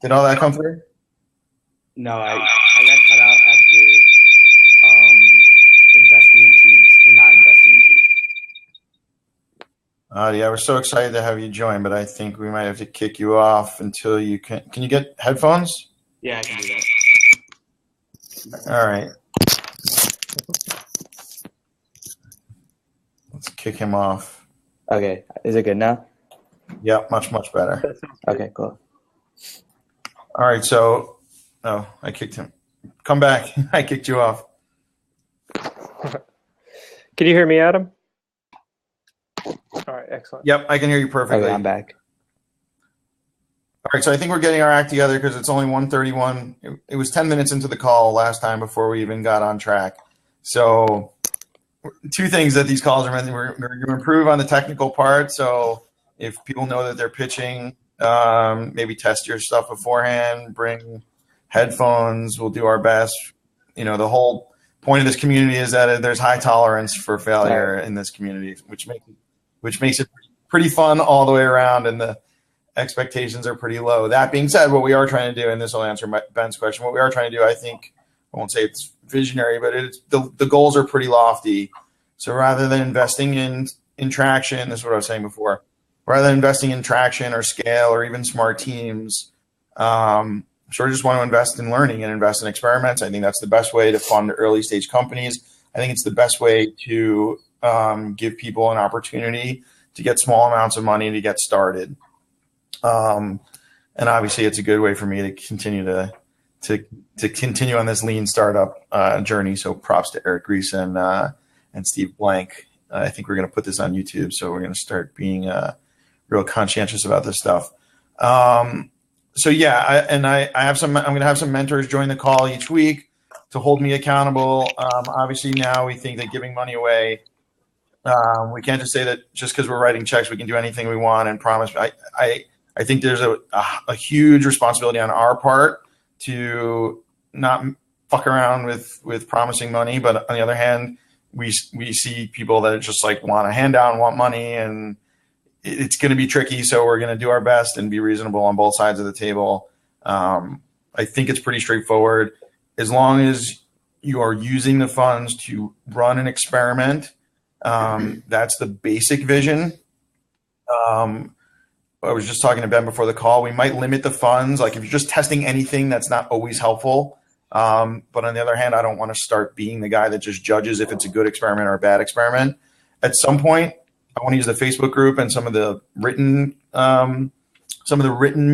Did all that come through? No, I got cut out after investing in teams. We're not investing in teams. Yeah, we're so excited to have you join, but I think we might have to kick you off until you can. Can you get headphones? Yeah, I can do that. All right. Let's kick him off. Okay, is it good now? Yep, much better. Okay, cool. All right, so I kicked him. Come back. I kicked you off. Can you hear me, Adam? All right, excellent. Yep, I can hear you perfectly. Okay, I'm back. All right, so I think we're getting our act together because it's only 1:31. It was 10 minutes into the call last time before we even got on track. So two things that these calls are meant to, we're going to improve on the technical part. So if people know that they're pitching, maybe test your stuff beforehand, bring headphones. We'll do our best. You know, the whole point of this community is that there's high tolerance for failure in this community, which makes it pretty fun all the way around, and the expectations are pretty low. That being said, what we are trying to do, and this will answer Ben's question, what we are trying to do, I think, I won't say it's visionary, but it's the goals are pretty lofty. So rather than investing in traction, this is what I was saying before, rather than investing in traction or scale or even smart teams, sort of just want to invest in learning and invest in experiments. I think that's the best way to fund early stage companies. I think it's the best way to give people an opportunity to get small amounts of money to get started. And obviously it's a good way for me to continue to continue on this lean startup journey. So props to Eric Reese and Steve Blank. I think we're going to put this on YouTube. So we're going to start being real conscientious about this stuff. So yeah, I'm going to have some mentors join the call each week to hold me accountable. Obviously now we think that giving money away, we can't just say that just because we're writing checks, we can do anything we want and promise. I think there's a huge responsibility on our part to not fuck around with promising money. But on the other hand, we see people that just like want a handout and want money, and it's going to be tricky. So we're going to do our best and be reasonable on both sides of the table. I think it's pretty straightforward. As long as you are using the funds to run an experiment, that's the basic vision. I was just talking to Ben before the call. We might limit the funds. Like if you're just testing anything, that's not always helpful. But on the other hand, I don't want to start being the guy that just judges if it's a good experiment or a bad experiment. At some point, I want to use the Facebook group and some of the written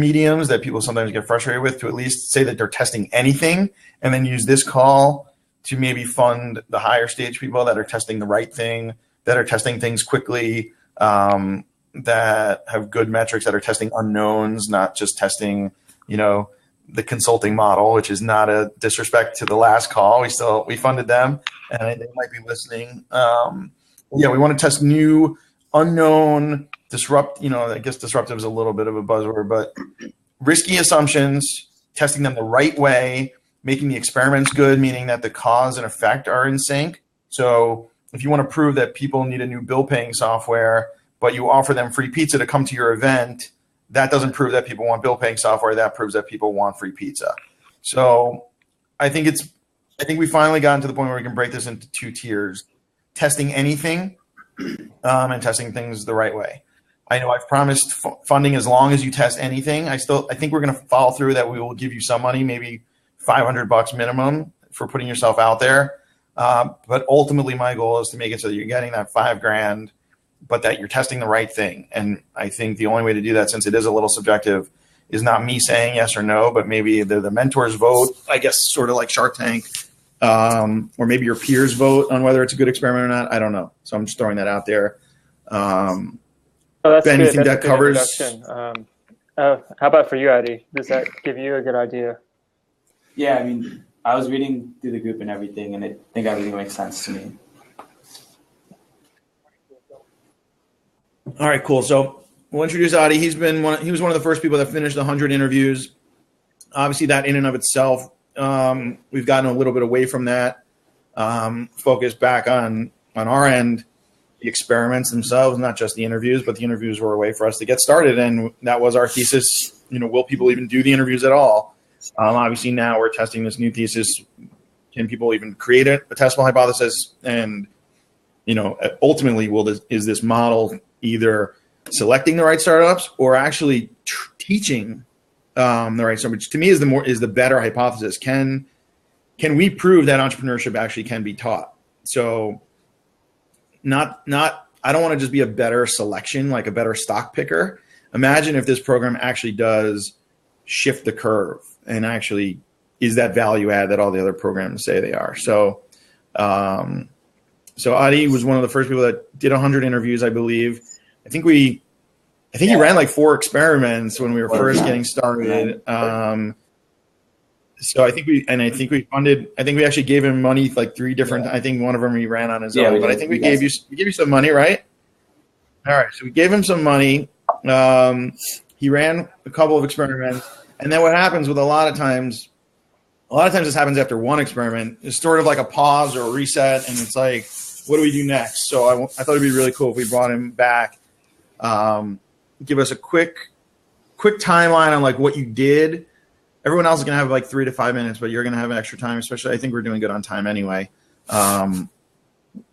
mediums that people sometimes get frustrated with to at least say that they're testing anything, and then use this call to maybe fund the higher stage people that are testing the right thing, that are testing things quickly, that have good metrics, that are testing unknowns, not just testing, the consulting model, which is not a disrespect to the last call. We funded them and they might be listening. Yeah, we want to test new, unknown, I guess disruptive is a little bit of a buzzword, but risky assumptions, testing them the right way, making the experiments good, meaning that the cause and effect are in sync. So if you want to prove that people need a new bill paying software, but you offer them free pizza to come to your event, that doesn't prove that people want bill paying software. That proves that people want free pizza. So I think we finally gotten to the point where we can break this into two tiers: testing anything and testing things the right way. I know I've promised funding as long as you test anything. I think we're going to follow through that. We will give you some money, maybe $500 minimum for putting yourself out there. But ultimately my goal is to make it so that you're getting that $5,000, but that you're testing the right thing. And I think the only way to do that, since it is a little subjective, is not me saying yes or no, but maybe the mentors vote, I guess, sort of like Shark Tank, or maybe your peers vote on whether it's a good experiment or not. I don't know. So I'm just throwing that out there. That's Ben, good. you think That's that covers? How about for you, Adi? Does that give you a good idea? Yeah, I mean, I was reading through the group and everything, and I think everything makes sense to me. All right, cool. So we'll introduce Adi. He was one of the first people that finished 100 interviews. Obviously, that in and of itself, we've gotten a little bit away from that, focused back on our end, the experiments themselves, not just the interviews, but the interviews were a way for us to get started. And that was our thesis will people even do the interviews at all? Obviously, now we're testing this new thesis. Can people even create a testable hypothesis? And ultimately, is this model either selecting the right startups or actually teaching the right startups? Which to me is the better hypothesis. Can we prove that entrepreneurship actually can be taught? So, not I don't want to just be a better selection, like a better stock picker. Imagine if this program actually does shift the curve and actually is that value add that all the other programs say they are. So Adi was one of the first people that did 100 interviews, I believe. I think he ran like 4 experiments when we were first getting started. So I think we actually gave him money, like 3 different. I think one of them he ran on his own, but I think we gave you some money, right? All right, so we gave him some money. He ran a couple of experiments, and then what happens with a lot of times this happens after one experiment. It's sort of like a pause or a reset, and it's like, what do we do next? So I thought it'd be really cool if we brought him back, give us a quick timeline on like what you did. Everyone else is gonna have like 3 to 5 minutes, but you're gonna have extra time. Especially, I think we're doing good on time anyway.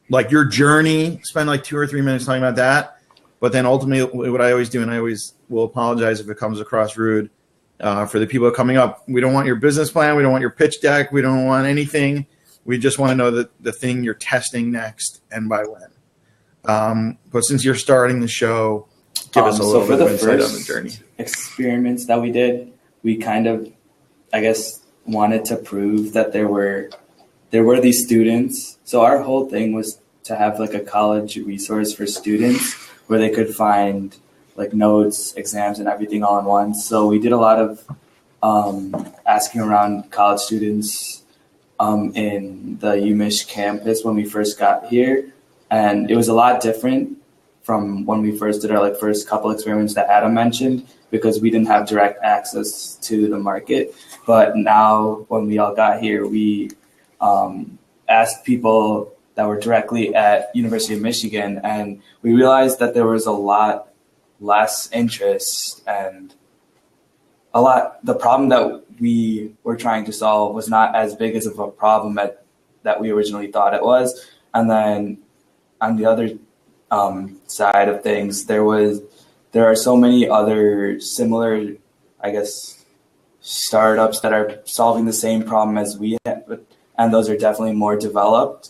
Like your journey, spend like 2 or 3 minutes talking about that. But then ultimately, what I always do, and I always will apologize if it comes across rude, for the people coming up, we don't want your business plan. We don't want your pitch deck. We don't want anything. We just want to know the thing you're testing next and by when. But since you're starting the show, give us a little bit of insight on the journey. Experiments that we did, we kind of, I guess, wanted to prove that there were these students. So our whole thing was to have like a college resource for students where they could find like notes, exams, and everything all in one. So we did a lot of asking around college students in the UMich campus when we first got here. And it was a lot different from when we first did our first couple experiments that Adam mentioned, because we didn't have direct access to the market. But now when we all got here, we asked people that were directly at University of Michigan, and we realized that there was a lot less interest, and the problem that we were trying to solve was not as big as of a problem that we originally thought it was. And then on the other side of things, there are so many other similar, I guess, startups that are solving the same problem as we have, and those are definitely more developed.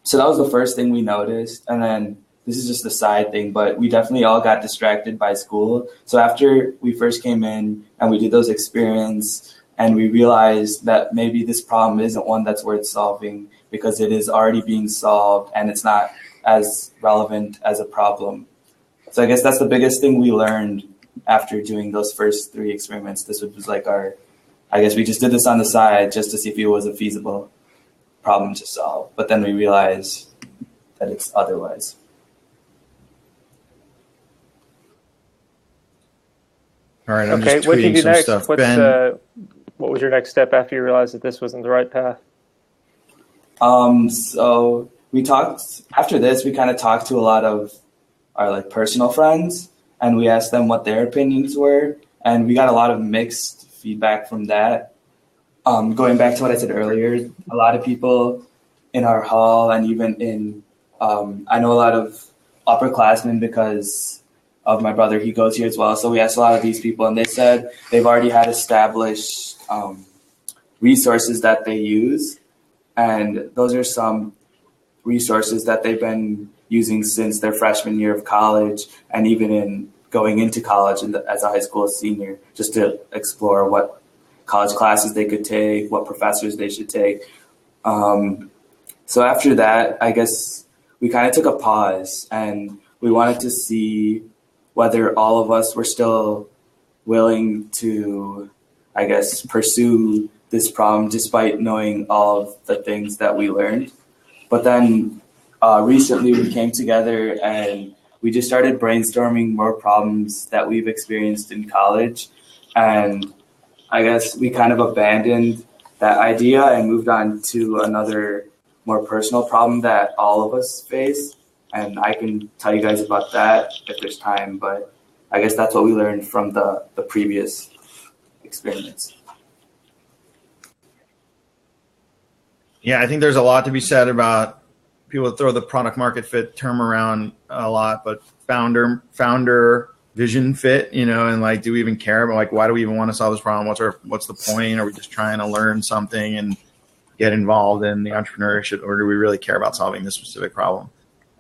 So that was the first thing we noticed. And then this is just a side thing, but we definitely all got distracted by school. So after we first came in and we did those experiments, and we realized that maybe this problem isn't one that's worth solving because it is already being solved and it's not as relevant as a problem. So I guess that's the biggest thing we learned after doing those first 3 experiments. This was like I guess we just did this on the side just to see if it was a feasible problem to solve. But then we realized that it's otherwise. All right, I'm Okay, just what did you tweeting do some next? stuff. Ben, What was your next step after you realized that this wasn't the right path? So we talked after this. We kind of talked to a lot of our personal friends, and we asked them what their opinions were, and we got a lot of mixed feedback from that. Going back to what I said earlier, a lot of people in our hall, and even in I know a lot of upperclassmen because of my brother. He goes here as well. So we asked a lot of these people, and they said they've already had established resources that they use. And those are some resources that they've been using since their freshman year of college, and even in going into college as a high school senior, just to explore what college classes they could take, what professors they should take. So after that, I guess we kind of took a pause, and we wanted to see whether all of us were still willing to, I guess, pursue this problem despite knowing all of the things that we learned. But then recently we came together and we just started brainstorming more problems that we've experienced in college. And I guess we kind of abandoned that idea and moved on to another more personal problem that all of us face. And I can tell you guys about that if there's time, but I guess that's what we learned from the previous experiments. Yeah, I think there's a lot to be said about people throw the product market fit term around a lot, but founder vision fit, and like, do we even care about, like, why do we even want to solve this problem? What's the point? Are we just trying to learn something and get involved in the entrepreneurship, or do we really care about solving this specific problem?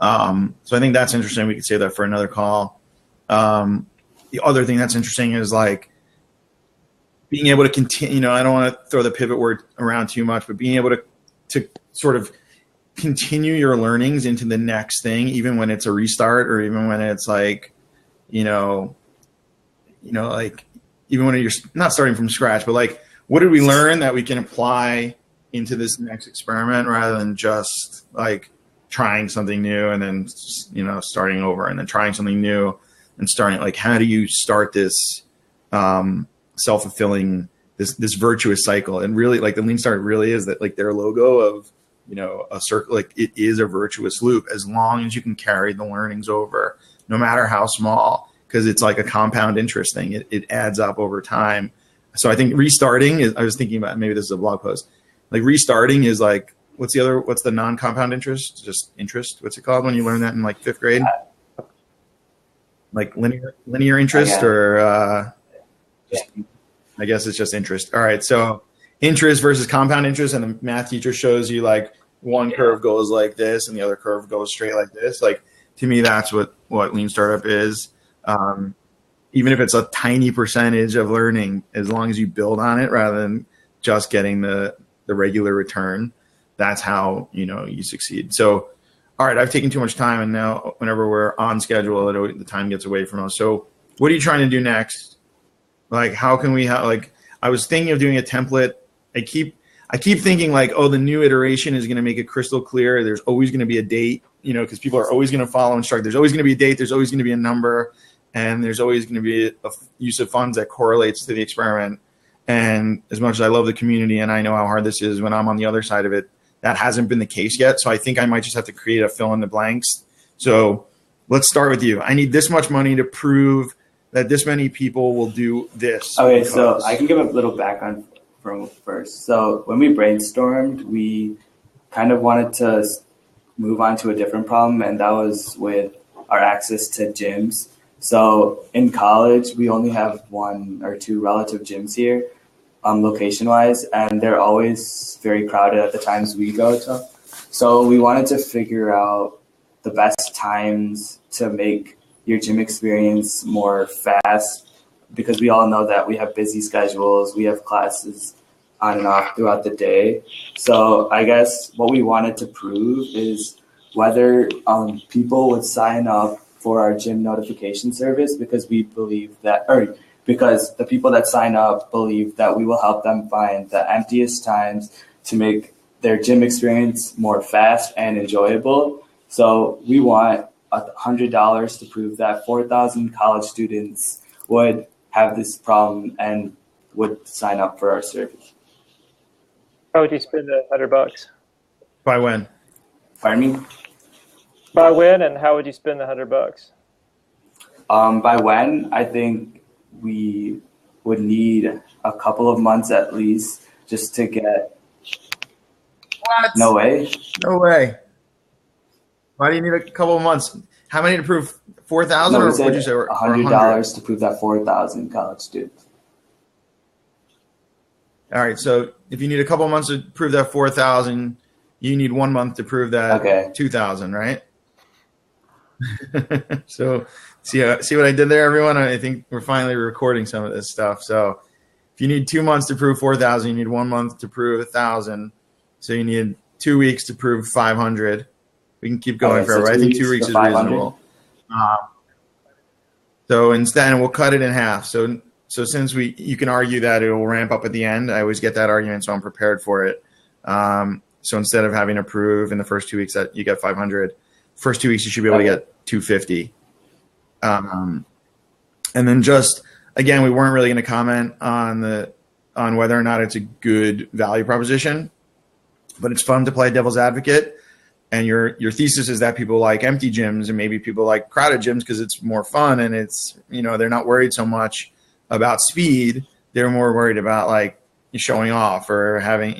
So I think that's interesting. We could save that for another call. The other thing that's interesting is like being able to continue, I don't want to throw the pivot word around too much, but being able to sort of continue your learnings into the next thing, even when it's a restart, or even when it's like, like even when you're not starting from scratch, but like, what did we learn that we can apply into this next experiment, rather than just like trying something new and then, starting over, and then trying something new and starting, like, how do you start this self-fulfilling, this virtuous cycle? And really, like, the Lean Startup really is that, like, their logo of, a circle, like, it is a virtuous loop as long as you can carry the learnings over, no matter how small, because it's like a compound interest thing. It adds up over time. So I think restarting is, I was thinking about, maybe this is a blog post, like restarting is like, what's the non-compound interest? Just interest. What's it called when you learn that in like 5th grade? Like linear interest, or I guess it's just interest. All right. So interest versus compound interest, and the math teacher shows you like one curve goes like this and the other curve goes straight like this. Like, to me, that's what Lean Startup is. Even if it's a tiny percentage of learning, as long as you build on it rather than just getting the regular return, that's how, you succeed. So, all right, I've taken too much time, and now whenever we're on schedule, the time gets away from us. So what are you trying to do next? Like, how can we I was thinking of doing a template. I keep thinking like, oh, the new iteration is going to make it crystal clear. There's always going to be a date, because people are always going to follow instruct. There's always going to be a date. There's always going to be a number, and there's always going to be a use of funds that correlates to the experiment. And as much as I love the community and I know how hard this is when I'm on the other side of it, that hasn't been the case yet. So I think I might just have to create a fill in the blanks. So let's start with you. I need this much money to prove that this many people will do this. Okay, so I can give a little background from first. So when we brainstormed, we kind of wanted to move on to a different problem, and that was with our access to gyms. So in college, we only have 1 or 2 relative gyms here, location-wise, and they're always very crowded at the times we go to. So we wanted to figure out the best times to make your gym experience more fast, because we all know that we have busy schedules, we have classes on and off throughout the day. So I guess what we wanted to prove is whether people would sign up for our gym notification service, because we believe that, or because the people that sign up believe that we will help them find the emptiest times to make their gym experience more fast and enjoyable. So we want $100 to prove that 4,000 college students would have this problem and would sign up for our service. How would you spend the $100? By when? Pardon me? By when, and how would you spend the $100? By when, I think we would need a couple of months at least just to get. What? No way. No way. Why do you need a couple of months? How many to prove 4,000? No, or we what did you said say? Or $100 to prove that 4,000 college students. All right. So if you need a couple of months to prove that 4,000, you need 1 month to prove that 2,000, right? So see what I did there, everyone? I think we're finally recording some of this stuff. So if you need 2 months to prove 4,000, you need 1 month to prove 1,000. So you need 2 weeks to prove 500. We can keep going forever. I think 2 weeks is reasonable. So instead, we'll cut it in half. So since you can argue that it will ramp up at the end, I always get that argument, so I'm prepared for it. So instead of having to prove in the first 2 weeks that you get 500, first 2 weeks you should be able to get 250. And then just again, we weren't really going to comment on whether or not it's a good value proposition, but it's fun to play devil's advocate. and your thesis is that people like empty gyms and maybe people like crowded gyms because it's more fun and it's, they're not worried so much about speed. They're more worried about like showing off or having,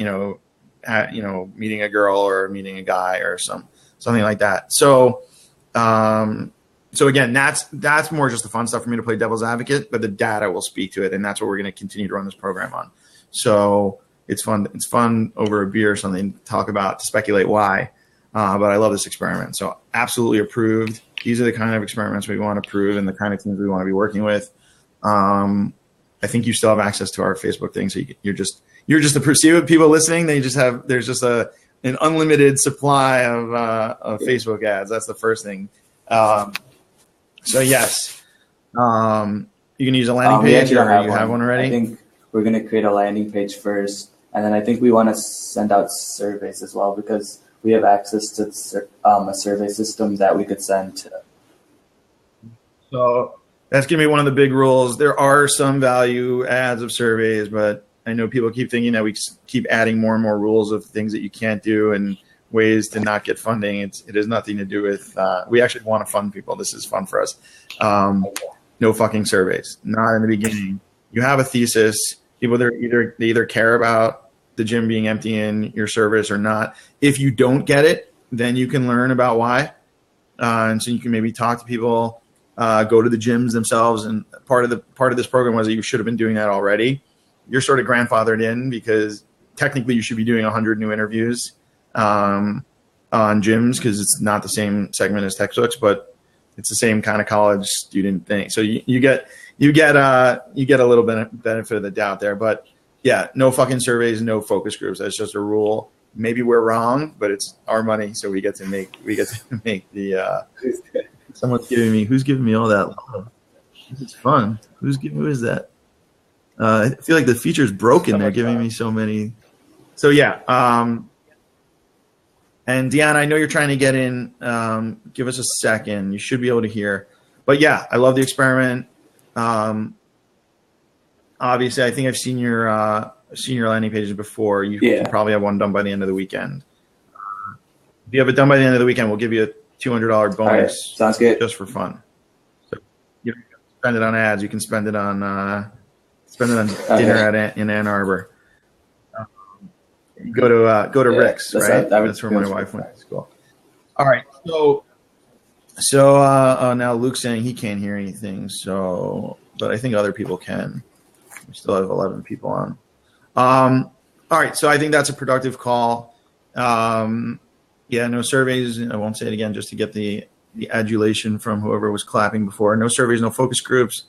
meeting a girl or meeting a guy or something like that. So, so again, that's more just the fun stuff for me to play devil's advocate, but the data will speak to it. And that's what we're going to continue to run this program on. So it's fun. It's fun over a beer or something to speculate why. But I love this experiment. So absolutely approved. These are the kind of experiments we want to prove and the kind of teams we want to be working with. I think you still have access to our Facebook thing. So you're just see what people listening. There's just an unlimited supply of Facebook ads. That's the first thing. So yes, you can use a landing page or you have one already. I think we're going to create a landing page first. And then I think we want to send out surveys as well because we have access to a survey system that we could send to. So that's going to be one of the big rules. There are some value adds of surveys, but I know people keep thinking that we keep adding more and more rules of things that you can't do and ways to not get funding. It has nothing to do with, we actually want to fund people. This is fun for us. No fucking surveys, not in the beginning. You have a thesis. People, they either care about the gym being empty in your service or not. If you don't get it, then you can learn about why. And so you can maybe talk to people, go to the gyms themselves. And part of this program was that you should have been doing that already. You're sort of grandfathered in because technically you should be doing 100 new interviews on gyms because it's not the same segment as textbooks, but it's the same kind of college student thing. So you get a little bit benefit of the doubt there, but yeah, no fucking surveys, no focus groups. That's just a rule. Maybe we're wrong, but it's our money, so we get to make the. Who's giving me all that love? This is fun. Who is that? I feel like the feature's broken. They're giving me so many. So yeah. And Deanna, I know you're trying to get in. Give us a second. You should be able to hear. But yeah, I love the experiment. Obviously, I think I've seen your landing pages before. You can probably have one done by the end of the weekend. If you have it done by the end of the weekend, we'll give you a $200 bonus. Right. Sounds good. Just for fun. So you can spend it on ads. You can spend it on dinner in Ann Arbor. Go to Rick's, right? That's where my wife went to school. All right. So now Luke's saying he can't hear anything. So, but I think other people can. We still have 11 people on. All right. So I think that's a productive call. No surveys. I won't say it again just to get the adulation from whoever was clapping before. No surveys, no focus groups.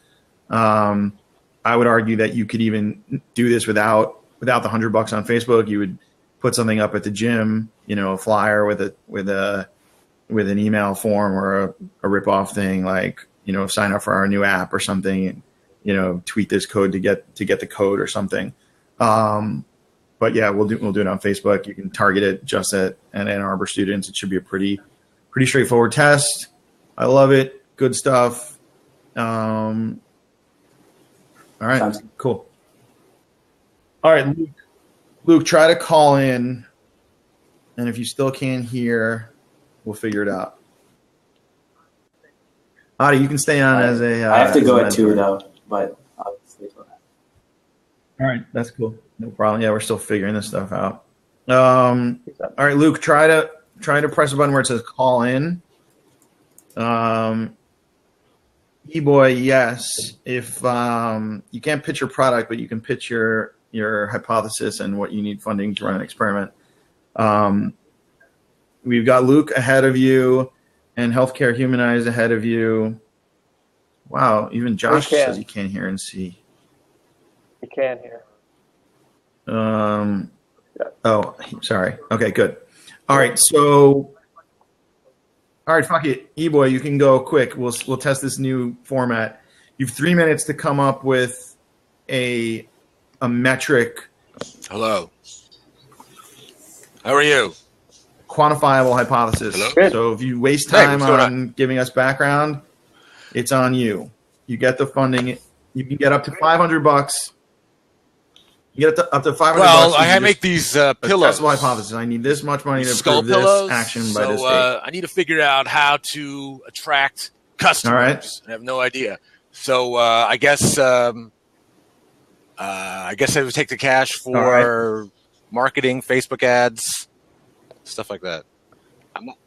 I would argue that you could even do this without the $100 on Facebook. You would put something up at the gym, a flyer with an email form or a rip-off thing like, sign up for our new app or something, tweet this code to get the code or something. But yeah, we'll do it on Facebook. You can target it just at Ann Arbor students. It should be a pretty straightforward test. I love it. Good stuff. All right, cool. All right, Luke, try to call in, and if you still can't hear, we'll figure it out. Adi, you can stay on as a. I have to go at 2 though, but I'll stay for that. All right, that's cool. No problem. Yeah, we're still figuring this stuff out. All right, Luke, try to press a button where it says call in. E-boy, yes. If you can't pitch your product, but you can pitch your hypothesis and what you need funding to run an experiment. We've got Luke ahead of you and Healthcare Humanized ahead of you. Wow, even Josh says he can't hear and see. He can hear. Oh, sorry. Okay, good. All right, so fuck it. E-boy, you can go quick. We'll test this new format. You have 3 minutes to come up with a metric. Hello. How are you? Quantifiable hypothesis. Hello? So if you waste time on giving us background, it's on you. You get the funding. You can get up to $500 You get up to $500. Well, you I can make just these test pillows. the hypothesis. I need this much money to Skull prove this pillows. action by So this date. I need to figure out how to attract customers. All right. I have no idea. So I guess I would take the cash for marketing, Facebook ads, stuff like that. I'm not.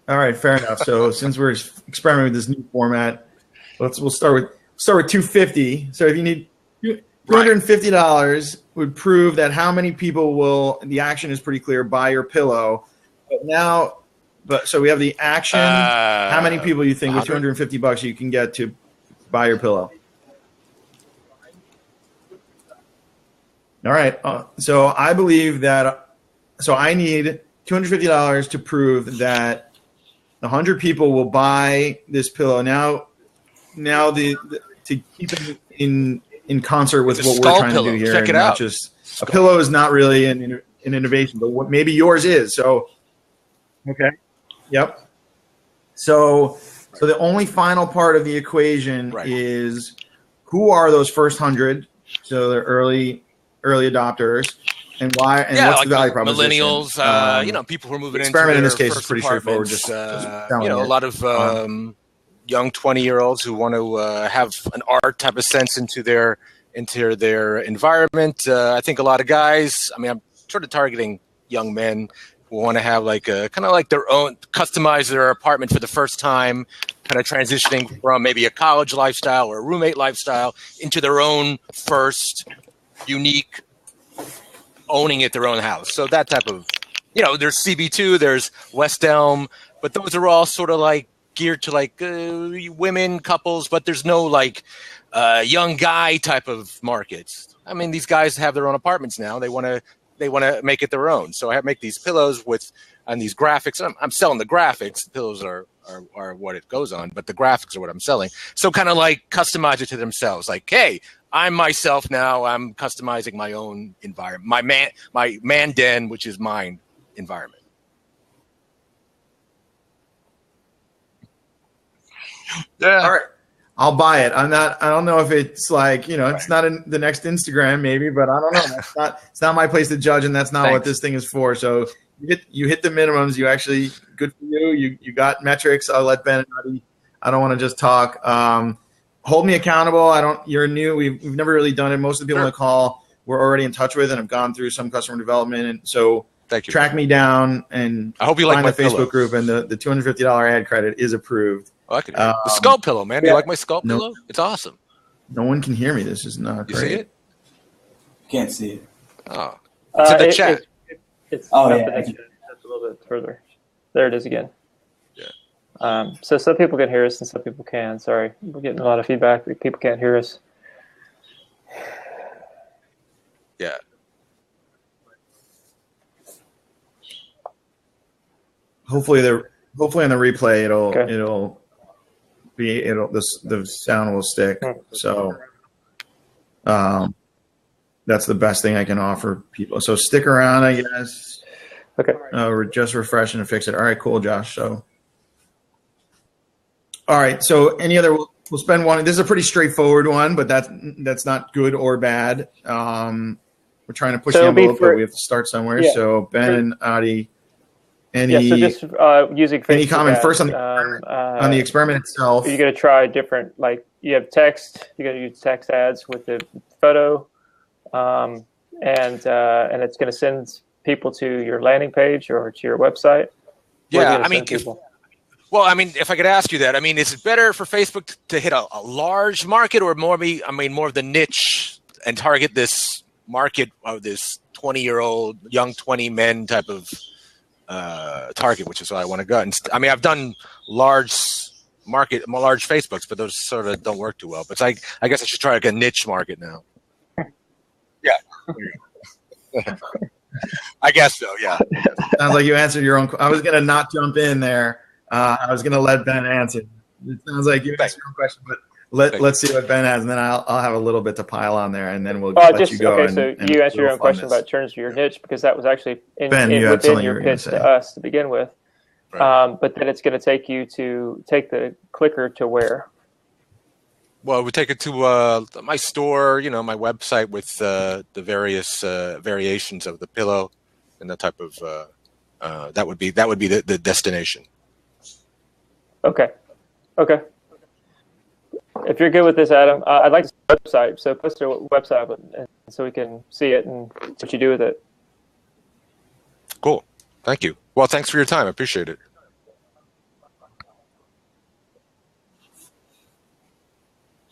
All right, fair enough. So since we're experimenting with this new format, we'll start with $250. So if you need $250 would prove that how many people will, the action is pretty clear, buy your pillow. So we have the action. How many people you think with $250 you can get to buy your pillow? All right. So I believe that. So I need $250 to prove that 100 people will buy this pillow. Now to keep it in concert with what we're trying to do here, check it not out. Just a pillow is not really an innovation, but what maybe yours is. So, okay, yep. So the only final part of the equation is who are those first 100? So they're early adopters. And why? And what's like the value proposition? Millennials, people who are moving into experiment in their this case is first pretty straightforward. apartments, Just a lot of young 20-year-olds who want to have an art type of sense into their environment. I think a lot of guys. I mean, I'm sort of targeting young men who want to have like a kind of like their own, customize their apartment for the first time, kind of transitioning from maybe a college lifestyle or a roommate lifestyle into their own first unique, owning it their own house. So that type of, there's CB2, there's West Elm, but those are all sort of like geared to like women, couples, but there's no like young guy type of markets. I mean, these guys have their own apartments now. They want to make it their own. So I make these pillows on these graphics. I'm selling the graphics. The pillows are what it goes on, but the graphics are what I'm selling. So kind of like customize it to themselves. Like, hey, I'm myself now. I'm customizing my own environment, my man den, which is mine environment. Yeah. All right. I'll buy it. I don't know if it's like, it's not in the next Instagram maybe, but I don't know. It's not my place to judge, and that's not what this thing is for. So you hit the minimums. You actually, good for you. You got metrics. I'll let Ben and Adi, I don't want to just talk. Hold me accountable. You're new. We've never really done it. Most of the people on the call we're already in touch with and have gone through some customer development. And so thank you. Track me down and I hope you like my the Facebook group, and the $250 ad credit is approved. Oh, I can hear the skull pillow, man. Do you like my skull pillow? It's awesome. No one can hear me. This is not great. You see it? Can't see it. Oh, it's in the chat. It's a little bit further. There it is again. Yeah. So some people can hear us and some people can. Sorry, we're getting a lot of feedback that people can't hear us. Yeah. Hopefully on the replay the sound will stick. So that's the best thing I can offer people. So stick around, I guess. Okay. We're just refreshing to fix it. All right, cool, Josh. So all right. So any other? We'll spend one. This is a pretty straightforward one, but that's not good or bad. We're trying to push the envelope, but we have to start somewhere. Yeah. So Ben and Adi. So just using Facebook any comment ads, first on the experiment itself? You're going to try different, like you have text. You're going to use text ads with the photo, and it's going to send people to your landing page or to your website. Yeah, I mean, if I could ask you that, I mean, is it better for Facebook to hit a large market or more of the niche and target this market of this 20-year-old young 20 men type of target, which is what I want to go. And I mean, I've done large Facebooks, but those sort of don't work too well. But it's like, I guess I should try like a niche market now. Yeah. I guess so. Yeah. Sounds like you answered your own. I was going to not jump in there. I was going to let Ben answer. It sounds like you answered your own question, but let's see what Ben has, and then I'll have a little bit to pile on there, and then we'll let you go. Okay, so you answered your own question about turns to your niche, because that was actually within your pitch to us to begin with. Right. But then it's going to take you to take the clicker to where? Well, we take it to my store, my website with the various variations of the pillow and the type of that would be the destination. Okay. If you're good with this, Adam, I'd like to see the website. So post your website and so we can see it and see what you do with it. Cool. Thank you. Well, thanks for your time. I appreciate it.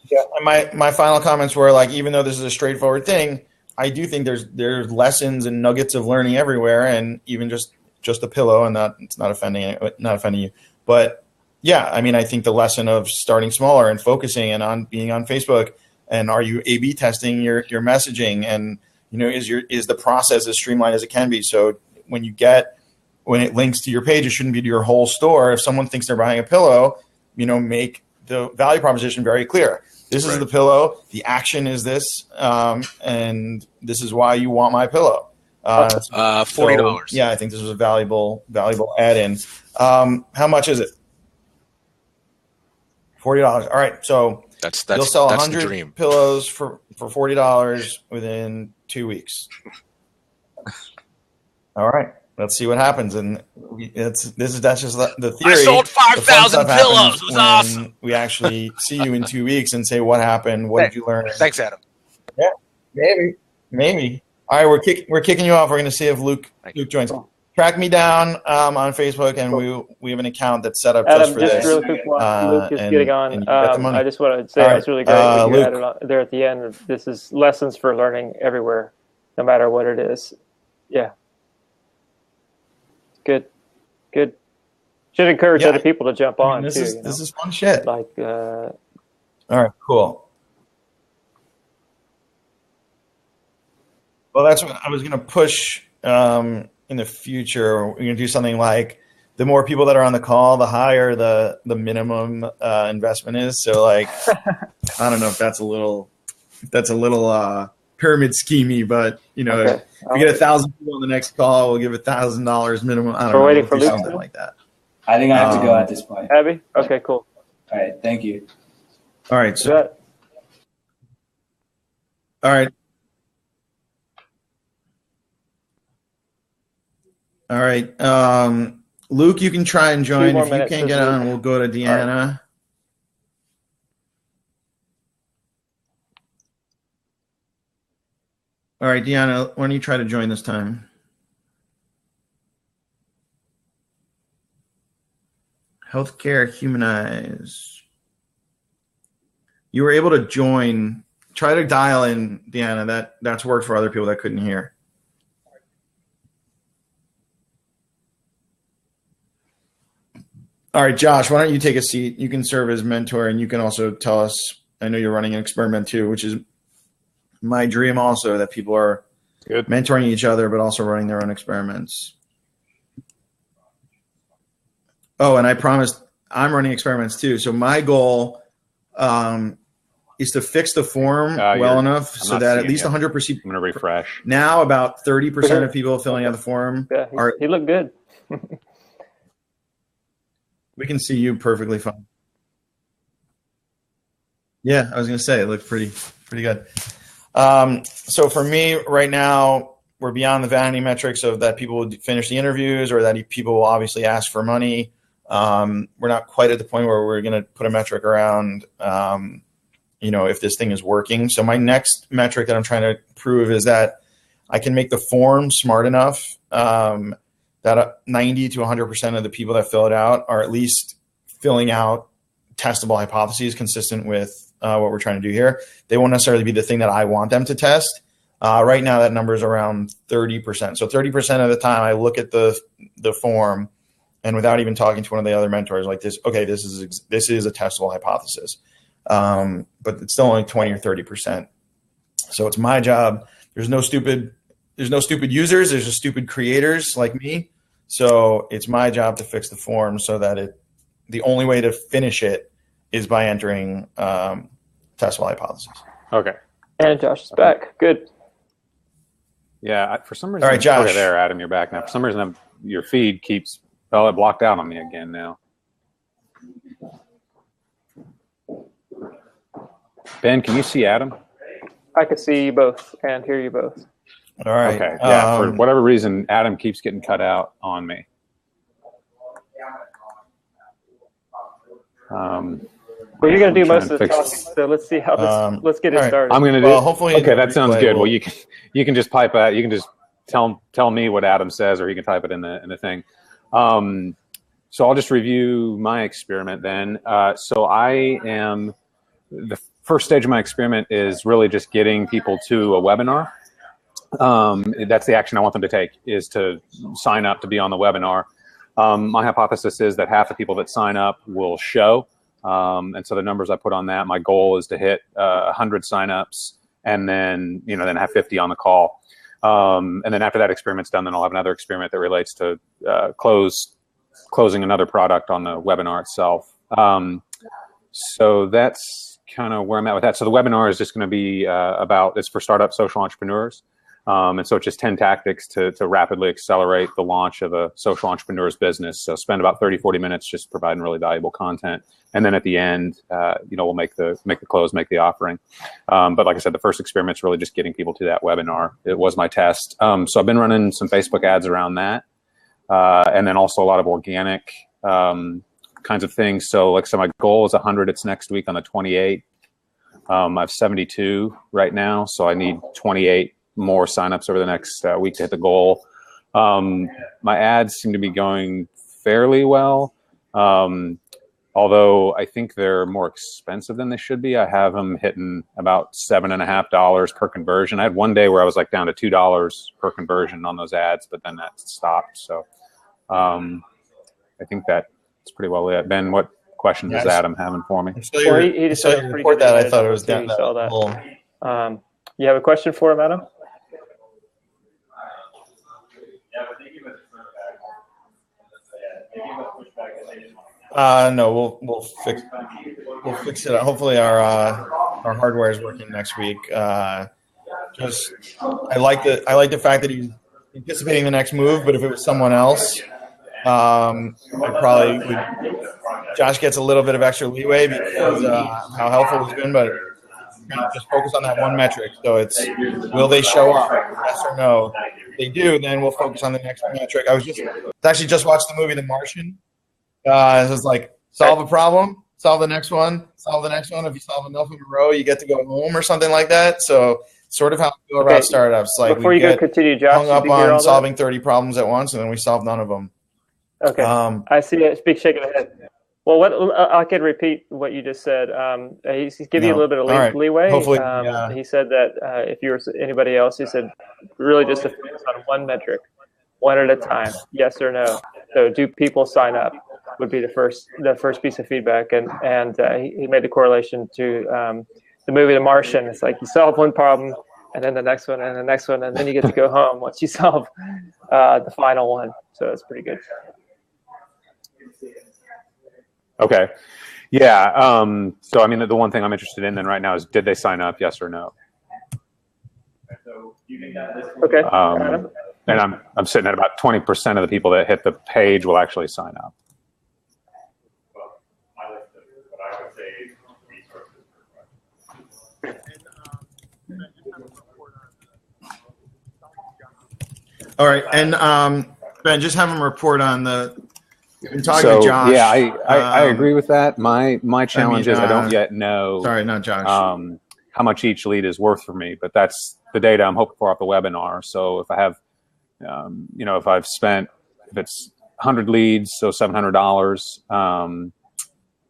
Yeah, and my final comments were like, even though this is a straightforward thing, I do think there's lessons and nuggets of learning everywhere, and even just a pillow, and it's not offending you, but yeah, I mean, I think the lesson of starting smaller and focusing and on being on Facebook, and are you A/B testing your messaging, and is the process as streamlined as it can be? So when it links to your page, it shouldn't be to your whole store. If someone thinks they're buying a pillow, make the value proposition very clear. This is the pillow. The action is this, and this is why you want my pillow. $40. So, yeah, I think this was a valuable add-in. How much is it? $40. All right, so you'll sell 100 pillows for $40 within 2 weeks. All right, let's see what happens. And that's just the theory. I sold 5,000 pillows. It was awesome. We actually see you in 2 weeks and say, what happened? What did you learn? Thanks, Adam. Yeah, maybe. All right, we're kicking you off. We're going to see if Luke joins. Track me down on Facebook, and we have an account that's set up just for this. Adam, just really quick, while Luke is getting on, I just want to say it's really great what you added on there at the end. This is lessons for learning everywhere, no matter what it is. Yeah. Good. Should encourage other people to jump on, this too. This is fun shit. All right, cool. Well, that's what I was going to push in the future. We're going to do something like the more people that are on the call, the higher the minimum investment is. So, like, I don't know if that's a little pyramid schemey, but if we get 1,000 people on the next call, we'll give $1,000 minimum. I don't know. We're waiting for Luke something like that. I think I have to go at this point. Abby? Okay, cool. All right, thank you. All right, so all right. Luke, you can try and join. If you can't get on, we'll go to Deanna. All right, Deanna, why don't you try to join this time? Healthcare humanize. You were able to join. Try to dial in, Deanna. That's worked for other people that couldn't hear. All right, Josh, why don't you take a seat? You can serve as mentor, and you can also tell us, I know you're running an experiment too, which is my dream also, that people are mentoring each other, but also running their own experiments. Oh, and I promised I'm running experiments too. So my goal is to fix the form well enough so that at least 100%. I'm going to refresh. Now about 30% of people filling out the form he looked good. We can see you perfectly fine. Yeah, I was going to say it looked pretty good. So for me right now, we're beyond the vanity metrics of that people will finish the interviews or that people will obviously ask for money. We're not quite at the point where we're going to put a metric around, if this thing is working. So my next metric that I'm trying to prove is that I can make the form smart enough that 90 to 100% of the people that fill it out are at least filling out testable hypotheses consistent with what we're trying to do here. They won't necessarily be the thing that I want them to test. Right now, that number is around 30%. So 30% of the time, I look at the form, and without even talking to one of the other mentors, like this, okay, this is a testable hypothesis, but it's still only 20 or 30%. So it's my job. There's no stupid users. There's just stupid creators like me. So it's my job to fix the form so that the only way to finish it is by entering testable hypotheses. Okay. And Josh is back. Good. Yeah, for some reason. All right, Josh. Okay, there, Adam, you're back now. For some reason, your feed keeps blocked out on me again now. Ben, can you see Adam? I can see you both and hear you both. All right. Okay. Yeah. For whatever reason, Adam keeps getting cut out on me. Well, you're going to do most of the talking, so let's see how this. Let's get it started. I'm going to do. Well, hopefully. Okay, that sounds good. Well, you can just pipe out. You can just tell me what Adam says, or he can type it in the thing. So I'll just review my experiment then. So the first stage of my experiment is really just getting people to a webinar. That's the action I want them to take, is to sign up to be on the webinar. My hypothesis is that half the people that sign up will show. And so the numbers I put on that, my goal is to hit 100 signups and then have 50 on the call. And then after that experiment's done, then I'll have another experiment that relates to closing another product on the webinar itself. So that's kind of where I'm at with that. So the webinar is just going to be it's for startup social entrepreneurs. And so it's just 10 tactics to rapidly accelerate the launch of a social entrepreneur's business. So spend about 30, 40 minutes just providing really valuable content. And then at the end, we'll make the close, make the offering. But like I said, the first experiment's really just getting people to that webinar. It was my test. So I've been running some Facebook ads around that. And then also a lot of organic kinds of things. So like I said, my goal is 100. It's next week on the 28th. I have 72 right now. So I need 28 more signups over the next week to hit the goal. My ads seem to be going fairly well. Although I think they're more expensive than they should be. I have them hitting about $7.50 per conversion. I had one day where I was like down to $2 per conversion on those ads, but then that stopped. So I think that's pretty well it. Ben, what questions is Adam having for me? Well, he just said pretty good. That I thought it was down that saw that. whole. You have a question for him, Adam? No, we'll fix it. Hopefully our hardware is working next week. I like the fact that he's anticipating the next move, but if it was someone else, I probably would. Josh gets a little bit of extra leeway because how helpful it's been, but just focus on that one metric. So it's, will they show up? Yes or no? If they do, then we'll focus on the next metric. I actually just watched the movie The Martian. It was like, solve a problem, solve the next one, solve the next one. If you solve enough in a row, you get to go home or something like that. So sort of how we go about startups. Like, before you continue, Josh, hung up on solving 30 problems at once, and then we solved none of them. Okay. I see it. Speak shaking the head. Well, I can repeat what you just said. He's giving you a little bit of leeway. Hopefully, he said that if you were anybody else, he said really just to focus on one metric, one at a time, yes or no. So do people sign up? Would be the first piece of feedback, and he made the correlation to the movie The Martian. It's like you solve one problem, and then the next one, and the next one, and then you get to go home once you solve the final one. So it's pretty good. Okay. Yeah. So I mean, the one thing I'm interested in then right now is, did they sign up? Yes or no? Okay. And I'm sitting at about 20% of the people that hit the page will actually sign up. All right, and Ben, just have him report on the. I'm talking to Josh. Yeah, I agree with that. My challenge is I don't yet know. Sorry, not Josh. How much each lead is worth for me, but that's the data I'm hoping for off the webinar. So if I have, if I've spent, if it's 100 leads, so $700,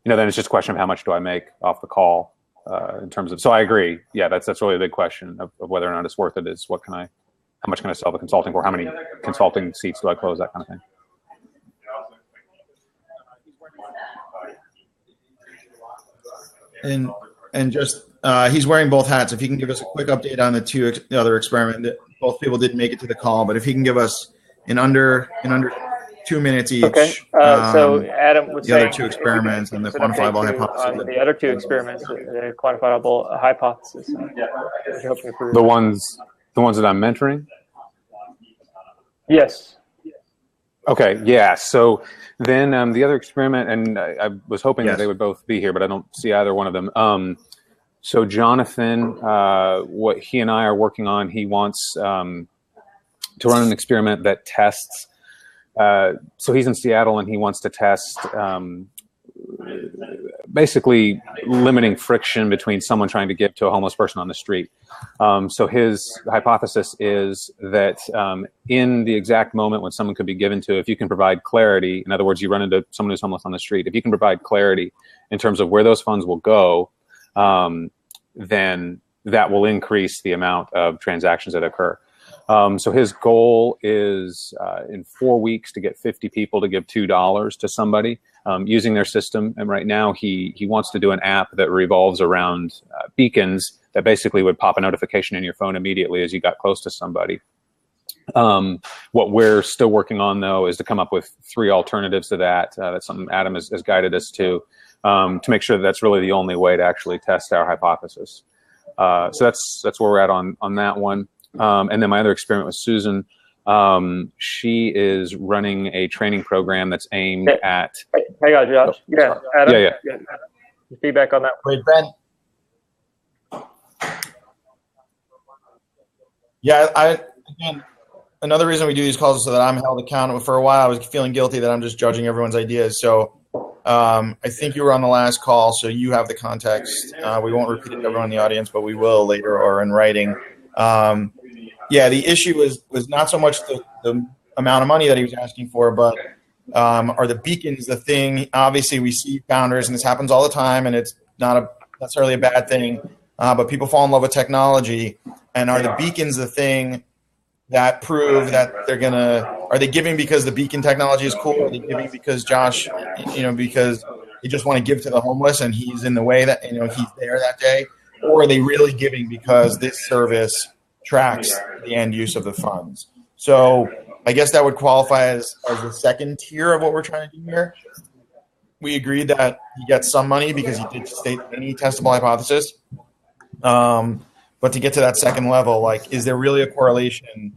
then it's just a question of how much do I make off the call in terms of. So I agree. Yeah, that's really a big question of whether or not it's worth it. Is how much can I sell the consulting for? How many consulting seats do I close? That kind of thing. And just he's wearing both hats. If he can give us a quick update on the other experiment, that both people didn't make it to the call, but if he can give us in under 2 minutes each. Okay. So Adam was the other two experiments and the quantifiable hypothesis. The other two experiments, the quantifiable hypothesis. The ones that I'm mentoring. Yes. Okay. Yeah. So then the other experiment, and I was hoping that they would both be here, but I don't see either one of them. So Jonathan, what he and I are working on, he wants to run an experiment that tests. So he's in Seattle and he wants to test basically limiting friction between someone trying to give to a homeless person on the street. So his hypothesis is that in the exact moment when someone could be given to, if you can provide clarity, in other words, you run into someone who's homeless on the street, if you can provide clarity in terms of where those funds will go, then that will increase the amount of transactions that occur. So his goal is in 4 weeks to get 50 people to give $2 to somebody using their system. And right now he wants to do an app that revolves around beacons that basically would pop a notification in your phone immediately as you got close to somebody. What we're still working on, though, is to come up with 3 alternatives to that. That's something Adam has guided us to make sure that that's really the only way to actually test our hypothesis. So that's where we're at on that one. And then my other experiment with Susan, she is running a training program that's aimed at. Hang on, Josh. Yeah, Adam. Yeah. Feedback on that. Wait, Ben. Yeah, again, another reason we do these calls is so that I'm held accountable. For a while, I was feeling guilty that I'm just judging everyone's ideas. So I think you were on the last call, so you have the context. We won't repeat it to everyone in the audience, but we will later or in writing. Yeah, the issue was not so much the amount of money that he was asking for, but are the beacons the thing? Obviously, we see founders, and this happens all the time, and it's not necessarily a bad thing, but people fall in love with technology. And are the beacons the thing that prove that are they giving because the beacon technology is cool? Are they giving because Josh, because they just want to give to the homeless and he's in the way that, he's there that day? Or are they really giving because this service tracks the end use of the funds? So I guess that would qualify as the second tier of what we're trying to do here. We agreed that he gets some money because he did state any testable hypothesis. But to get to that second level, is there really a correlation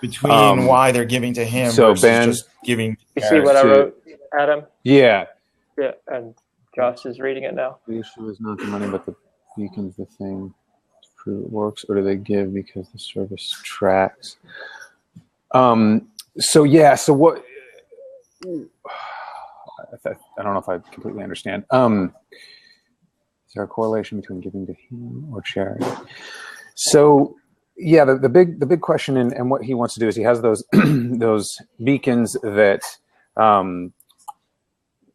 between why they're giving to him versus Ben, just giving? You see what I wrote, Adam? Yeah. Yeah, and Josh is reading it now. The issue is not the money, but the beacon's the thing to prove it works, or do they give because the service tracks? So what? I don't know if I completely understand. Is there a correlation between giving to him or charity? So, yeah, the big question and what he wants to do is he has those those beacons that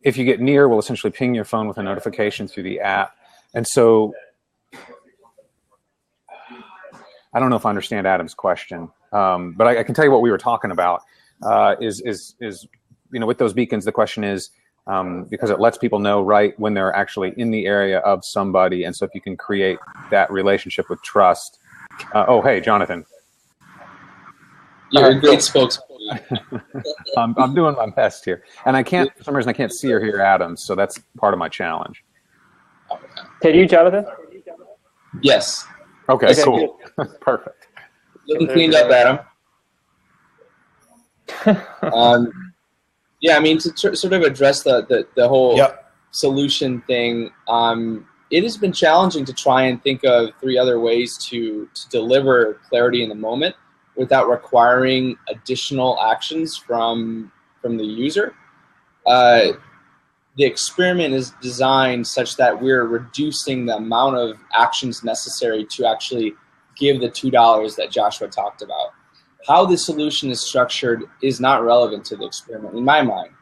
if you get near will essentially ping your phone with a notification through the app. And so I don't know if I understand Adam's question, but I can tell you what we were talking about is with those beacons, the question is, because it lets people know right when they're actually in the area of somebody. And so if you can create that relationship with trust. Hey, Jonathan. You're a great spokesman. I'm doing my best here. And for some reason, I can't see or hear Adam. So that's part of my challenge. Can you, Jonathan? Yes. Okay, cool. Perfect. Looking cleaned up, Adam. Yeah, I mean, to sort of address the whole solution thing, it has been challenging to try and think of 3 other ways to deliver clarity in the moment without requiring additional actions from the user. The experiment is designed such that we're reducing the amount of actions necessary to actually give the $2 that Joshua talked about. How the solution is structured is not relevant to the experiment, in my mind.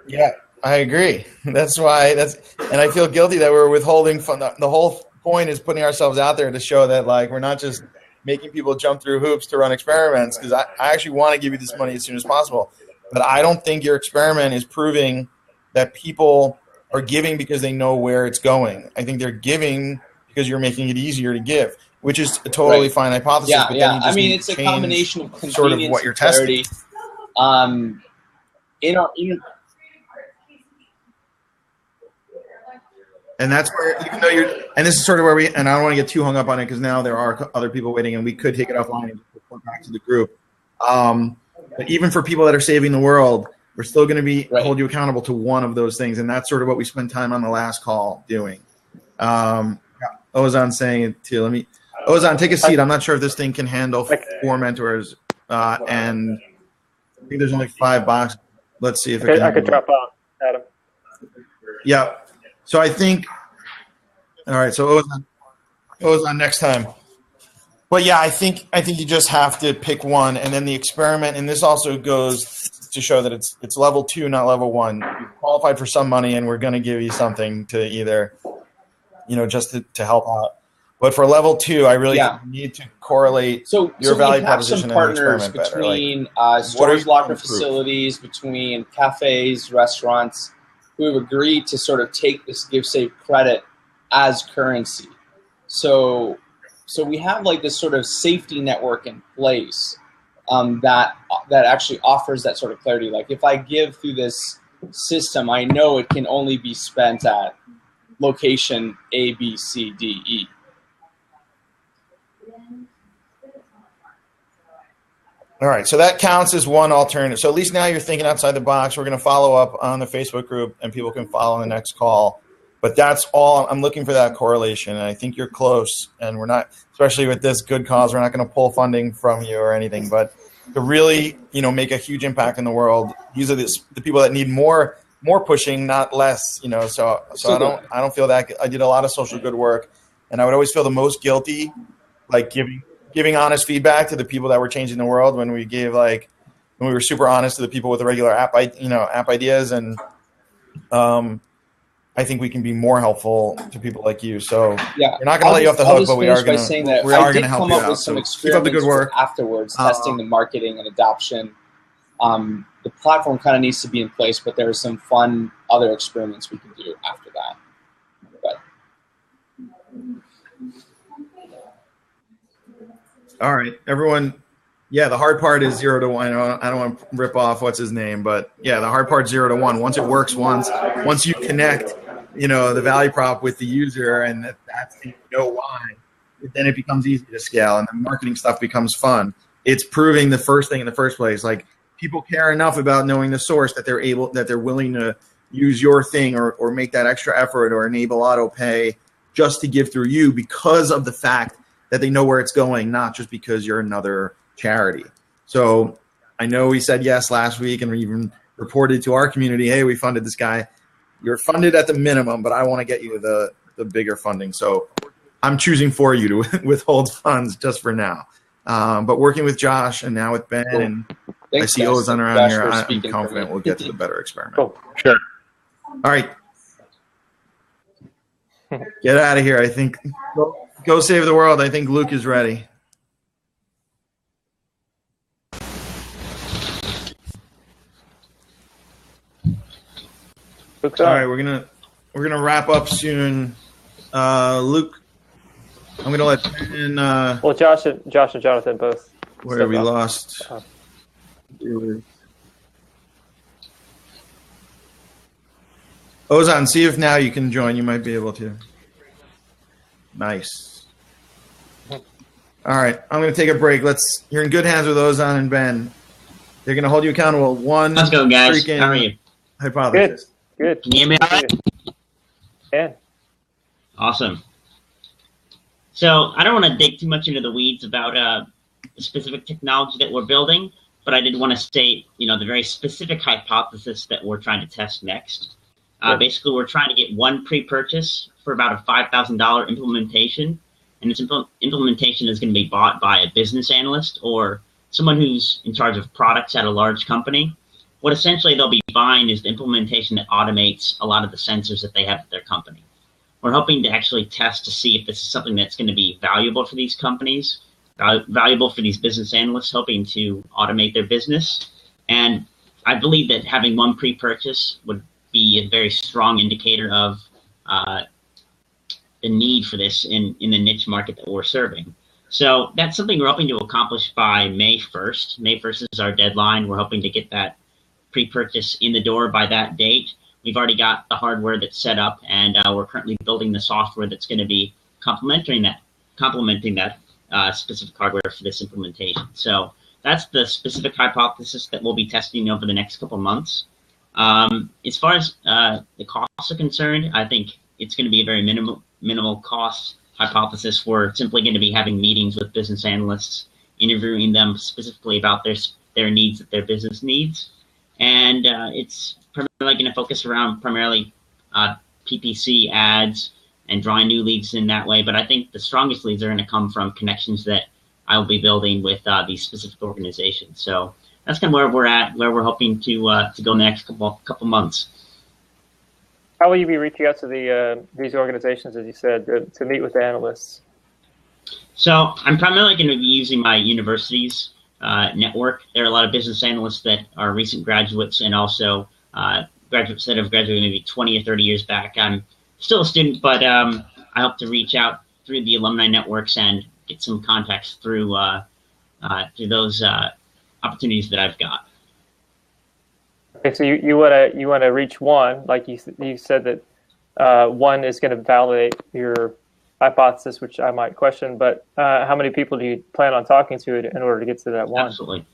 Yeah, I agree. That's why and I feel guilty that we're withholding fun. The whole point is putting ourselves out there to show that we're not just making people jump through hoops to run experiments, because I actually want to give you this money as soon as possible. But I don't think your experiment is proving that people are giving because they know where it's going. I think they're giving because you're making it easier to give, which is a totally fine hypothesis. Yeah, but then you just it's a combination of convenience sort of what you're testing. And that's where, even though and this is sort of where and I don't want to get too hung up on it because now there are other people waiting and we could take it offline and report back to the group. But even for people that are saving the world, We're still going to be Right. hold you accountable to one of those things, and that's sort of what we spent time on the last call doing. Ozan saying it too. Ozan, take a seat. I'm not sure if this thing can handle 4 mentors, and I think there's only 5 boxes. Let's see if it can. I could drop out, Adam. Yeah. So I think. All right. So Ozan next time. But yeah, I think you just have to pick one, and then the experiment. And this also goes to show that it's level 2, not level 1. You qualified for some money, and we're going to give you something to either, just to help out. But for level 2, I really need to correlate your value proposition and the experiment better. Between storage locker facilities, between cafes, restaurants, who have agreed to sort of take this give save credit as currency. So we have like this sort of safety network in place that actually offers that sort of clarity. Like if I give through this system, I know it can only be spent at location A, B, C, D, E. All right, so that counts as one alternative. So at least now you're thinking outside the box. We're going to follow up on the Facebook group, and people can follow on the next call. But that's all. I'm looking for that correlation, and I think you're close. And we're not, especially with this good cause, we're not going to pull funding from you or anything. But to really, make a huge impact in the world, these are the people that need more pushing, not less. So I don't feel that. I did a lot of social good work, and I would always feel the most guilty, like giving honest feedback to the people that were changing the world when we were super honest to the people with the regular app ideas. And I think we can be more helpful to people like you. So we're not going to let you off the hook, but we are going to help you out. So keep up the good work. Afterwards, testing the marketing and adoption. The platform kind of needs to be in place, but there are some fun other experiments we can do after that. All right, everyone. Yeah, the hard part is 0 to 1. I don't want to rip off what's his name, but yeah, the hard part's 0 to 1. Once it works, once you connect, the value prop with the user, and that's why, then it becomes easy to scale, and the marketing stuff becomes fun. It's proving the first thing in the first place. Like people care enough about knowing the source that they're willing to use your thing or make that extra effort or enable auto pay just to give through you because of the fact that they know where it's going, not just because you're another charity. So I know we said yes last week, and we even reported to our community, hey, we funded this guy. You're funded at the minimum, but I want to get you the bigger funding. So I'm choosing for you to withhold funds just for now. But working with Josh and now with Ben, and Thanks, I see Ozan around Josh, here, for I'm speaking confident we'll get to the better experiment. Cool. Sure. All right. Get out of here. I think go save the world. I think Luke is ready. All right, we're gonna wrap up soon. Luke, I'm gonna let Ben. Well, Josh and Jonathan both. Where we lost. Ozan, see if now you can join. You might be able to. Nice. All right, I'm going to take a break. You're in good hands with Ozan and Ben. They're going to hold you accountable. Let's go, guys. How are you? Hypothesis. Good. Can you hear me all right? Yeah. Awesome. So I don't want to dig too much into the weeds about the specific technology that we're building, but I did want to state, the very specific hypothesis that we're trying to test next. Basically, we're trying to get one pre-purchase for about a $5,000 implementation, and this implementation is going to be bought by a business analyst or someone who's in charge of products at a large company. What essentially they'll be buying is the implementation that automates a lot of the sensors that they have at their company. We're hoping to actually test to see if this is something that's going to be valuable for these companies, valuable for these business analysts hoping to automate their business. And I believe that having one pre-purchase would be a very strong indicator of the need for this in the niche market that we're serving. So that's something we're hoping to accomplish by May 1st. May 1st is our deadline. We're hoping to get that pre-purchase in the door by that date. We've already got the hardware that's set up, and we're currently building the software that's going to be complementing that specific hardware for this implementation. So that's the specific hypothesis that we'll be testing over the next couple of months. As far as the costs are concerned, I think it's going to be a very minimal cost hypothesis. We're simply going to be having meetings with business analysts, interviewing them specifically about their needs that their business needs. And it's primarily going to focus around primarily PPC ads and drawing new leads in that way. But I think the strongest leads are going to come from connections that I will be building with these specific organizations. So that's kind of where we're at, where we're hoping to go in the next couple months. How will you be reaching out to these organizations, as you said, to meet with the analysts? So I'm primarily going to be using my university's network. There are a lot of business analysts that are recent graduates and also graduates that have graduated maybe 20 or 30 years back. I'm still a student, but I hope to reach out through the alumni networks and get some contacts through those opportunities that I've got. Okay, so you want to reach one, like you said that one is going to validate your hypothesis, which I might question, but how many people do you plan on talking to in order to get to that one? Absolutely.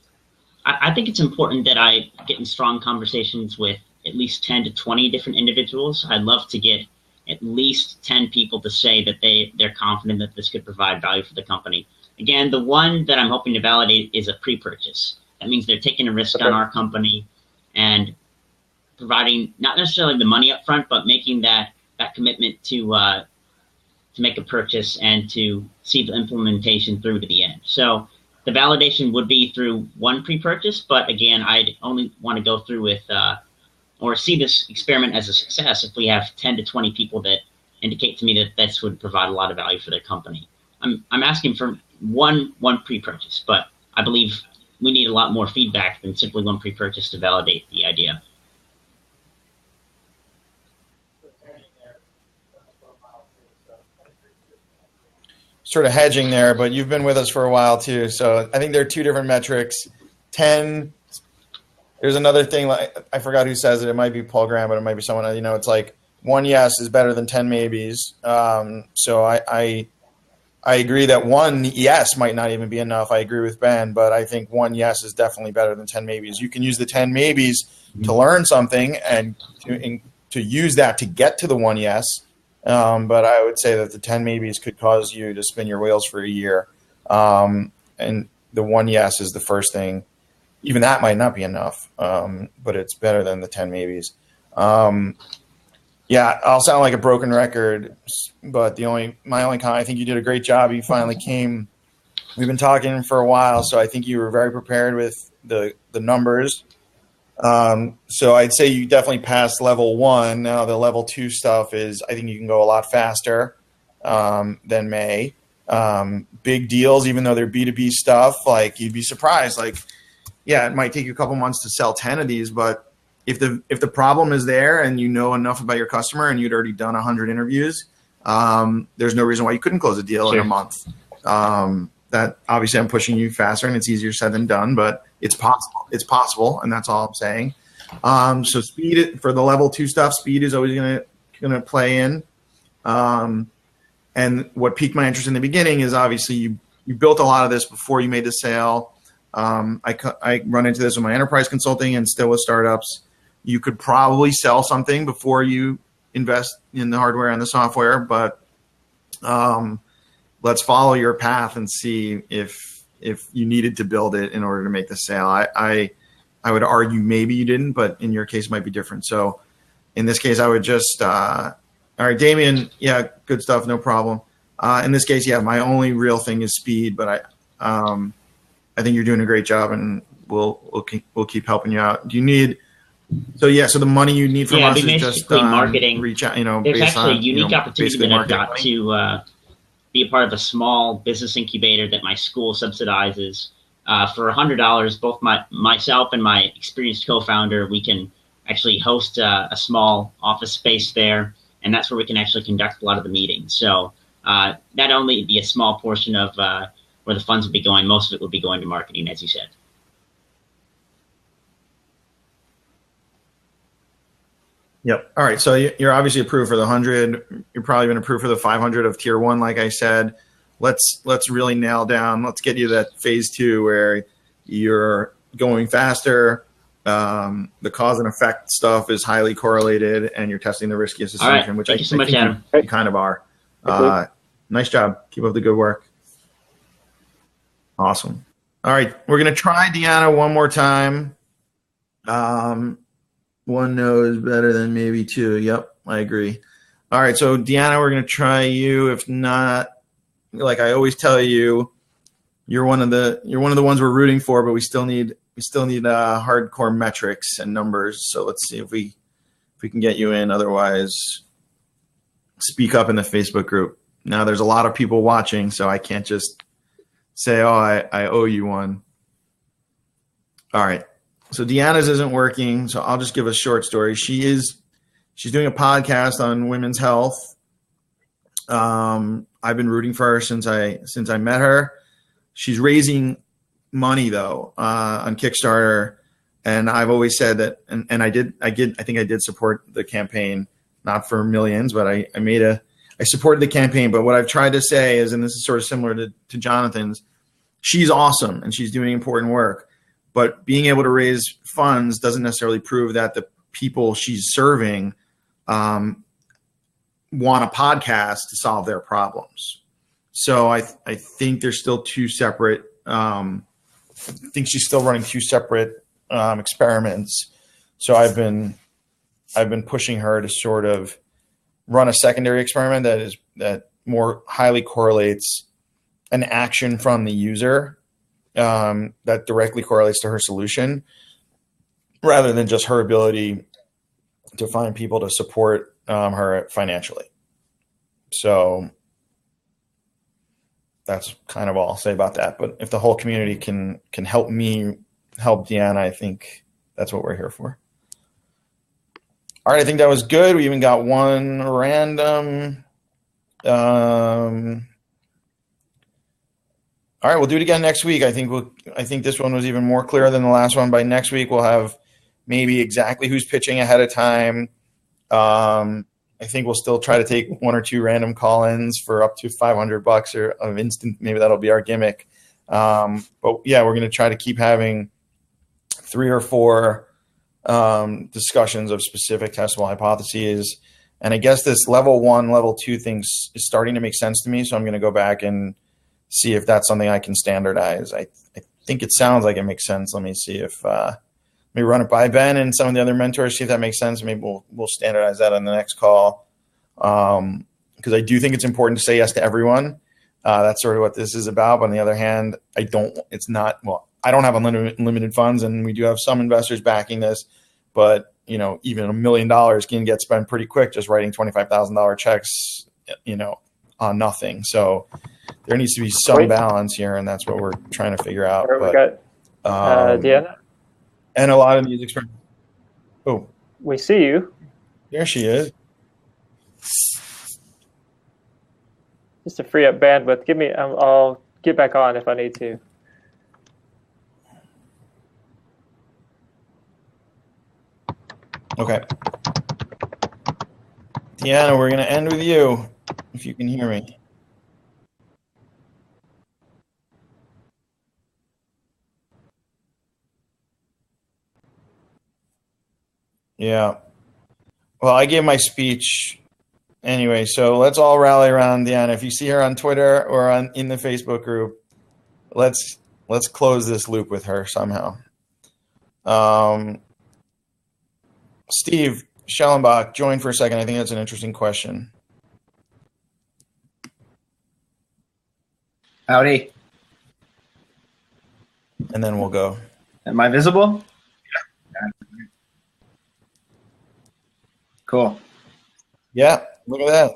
I think it's important that I get in strong conversations with at least 10 to 20 different individuals. I'd love to get at least 10 people to say that they're confident that this could provide value for the company. Again, the one that I'm hoping to validate is a pre-purchase. That means they're taking a risk on our company and providing not necessarily the money up front, but making that commitment to make a purchase and to see the implementation through to the end. So the validation would be through one pre-purchase, but again, I'd only want to go through with or see this experiment as a success if we have 10 to 20 people that indicate to me that this would provide a lot of value for their company. I'm asking for one pre-purchase, but I believe we need a lot more feedback than simply one pre-purchase to validate the idea. Sort of hedging there, but you've been with us for a while too. So I think there are two different metrics. 10, there's another thing, like I forgot who says it. It might be Paul Graham, but it might be someone, it's like one yes is better than 10 maybes. So I agree that one yes might not even be enough. I agree with Ben, but I think one yes is definitely better than 10 maybes. You can use the 10 maybes to learn something and to use that to get to the one yes. But I would say that the 10 maybes could cause you to spin your wheels for a year. And the one yes is the first thing. Even that might not be enough, but it's better than the 10 maybes. Yeah, I'll sound like a broken record, but my only comment, I think you did a great job. You finally came. We've been talking for a while, so I think you were very prepared with the numbers. So I'd say you definitely passed level 1. Now the level 2 stuff is, I think you can go a lot faster than May. Big deals, even though they're B2B stuff, like you'd be surprised. Like, yeah, it might take you a couple months to sell 10 of these, but if the problem is there and you know enough about your customer and you'd already done 100 interviews, there's no reason why you couldn't close a deal in a month. That obviously I'm pushing you faster and it's easier said than done, but it's possible. It's possible, and that's all I'm saying. So speed for the level 2 stuff, speed is always gonna play in. And what piqued my interest in the beginning is obviously you built a lot of this before you made the sale. I run into this with my enterprise consulting and still with startups. You could probably sell something before you invest in the hardware and the software, but let's follow your path and see if you needed to build it in order to make the sale. I would argue maybe you didn't, but in your case it might be different. So in this case, I would just, all right, Damien, yeah, good stuff, no problem. In this case, yeah, my only real thing is speed, but I think you're doing a great job, and we'll keep helping you out. Do you need? So the money you need from us is just marketing. Reach out, There's actually a unique opportunity that I've got to be a part of a small business incubator that my school subsidizes. For $100, both myself and my experienced co-founder, we can actually host a small office space there, and that's where we can actually conduct a lot of the meetings. So not only be a small portion of where the funds would be going, most of it would be going to marketing, as you said. Yep. All right. So you're obviously approved for the 100. You're probably been approved for the 500 of tier 1. Like I said, let's really nail down. Let's get you that phase 2 where you're going faster. The cause and effect stuff is highly correlated, and you're testing the riskiest assumption, which Thank you so much, Adam. You kind of are. Nice job. Keep up the good work. Awesome. All right, we're going to try Deanna one more time. One no is better than maybe two. Yep, I agree. All right, so Deanna, we're going to try you. If not, like I always tell you, you're one of the ones we're rooting for, but we still need hardcore metrics and numbers. So let's see if we can get you in. Otherwise, speak up in the Facebook group. Now there's a lot of people watching, so I can't just say, oh, I owe you one. All right. So Deanna's isn't working, so I'll just give a short story. She's doing a podcast on women's health. I've been rooting for her since I met her. She's raising money though on Kickstarter, and I've always said that, and I think I did support the campaign, not for millions, but I supported the campaign. But what I've tried to say is, and this is sort of similar to Jonathan's, she's awesome and she's doing important work. But being able to raise funds doesn't necessarily prove that the people she's serving want a podcast to solve their problems. So I think there's still two separate. I think she's still running two separate experiments. So I've been pushing her to sort of run a secondary experiment that more highly correlates an action from the user that directly correlates to her solution, rather than just her ability to find people to support her financially. So that's kind of all I'll say about that. But if the whole community can help me help Deanna, I think that's what we're here for. All right, I think that was good. We even got one random. All right, we'll do it again next week. I think this one was even more clear than the last one. By next week, we'll have maybe exactly who's pitching ahead of time. I think we'll still try to take one or two random call-ins for up to $500 or of instant. Maybe that'll be our gimmick. But yeah, we're going to try to keep having 3 or 4 discussions of specific testable hypotheses. And I guess this level 1, level 2 thing is starting to make sense to me. So I'm going to go back and see if that's something I can standardize. I think it sounds like it makes sense. Let me see if maybe run it by Ben and some of the other mentors, see if that makes sense. Maybe we'll standardize that on the next call. Because I do think it's important to say yes to everyone. That's sort of what this is about. But on the other hand, I don't have unlimited funds, and we do have some investors backing this, but even $1 million can get spent pretty quick just writing $25,000 checks, on nothing. So there needs to be some balance here, and that's what we're trying to figure out. We got Deanna. And a lot of music. Oh, we see you. There she is. Just to free up bandwidth, I'll get back on if I need to. Okay. Deanna, we're going to end with you, if you can hear me. Yeah. Well, I gave my speech anyway, so let's all rally around Deanna. If you see her on Twitter or in the Facebook group, let's close this loop with her somehow. Steve Schellenbach, join for a second. I think that's an interesting question. Howdy. And then we'll go. Am I visible? Yeah. Cool. Yeah, look at that.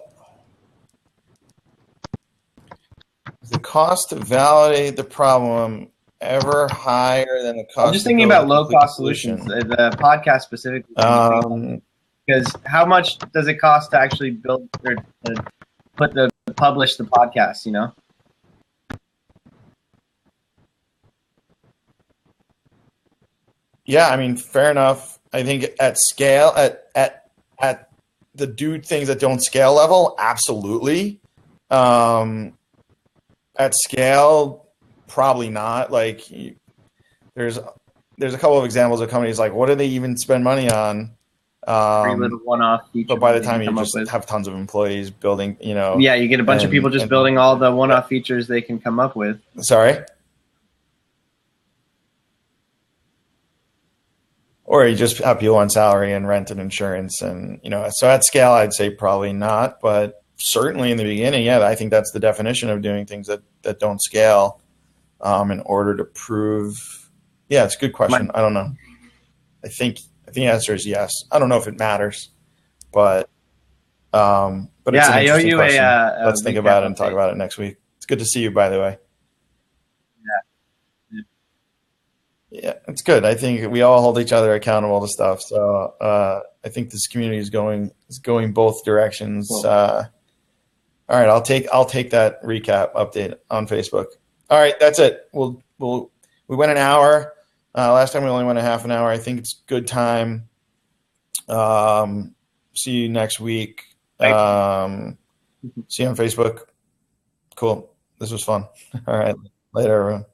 Is the cost to validate the problem ever higher than the cost? I'm just thinking about low-cost solutions. The podcast specifically. Because how much does it cost to actually build or publish the podcast? Yeah, I mean, fair enough. I think at scale, at the dude things that don't scale level, absolutely. At scale, probably not. Like, there's a couple of examples of companies like, what do they even spend money on? Every little one-off feature. But by the time you just have tons of employees building, yeah, you get a bunch of people just building all the one-off features they can come up with. Sorry. Or you just have people on salary and rent and insurance, and so at scale, I'd say probably not, but certainly in the beginning, yeah, I think that's the definition of doing things that don't scale in order to prove. Yeah, it's a good question. I don't know. I think the answer is yes. I don't know if it matters, but it's an interesting question. Let's think about it and talk about it next week. It's good to see you, by the way. Yeah, it's good. I think we all hold each other accountable to stuff. So I think this community is going both directions. Cool. All right, I'll take that recap update on Facebook. All right, that's it. We went an hour. Last time we only went a half an hour. I think it's good time. See you next week. See you on Facebook. Cool. This was fun. All right. Later, everyone.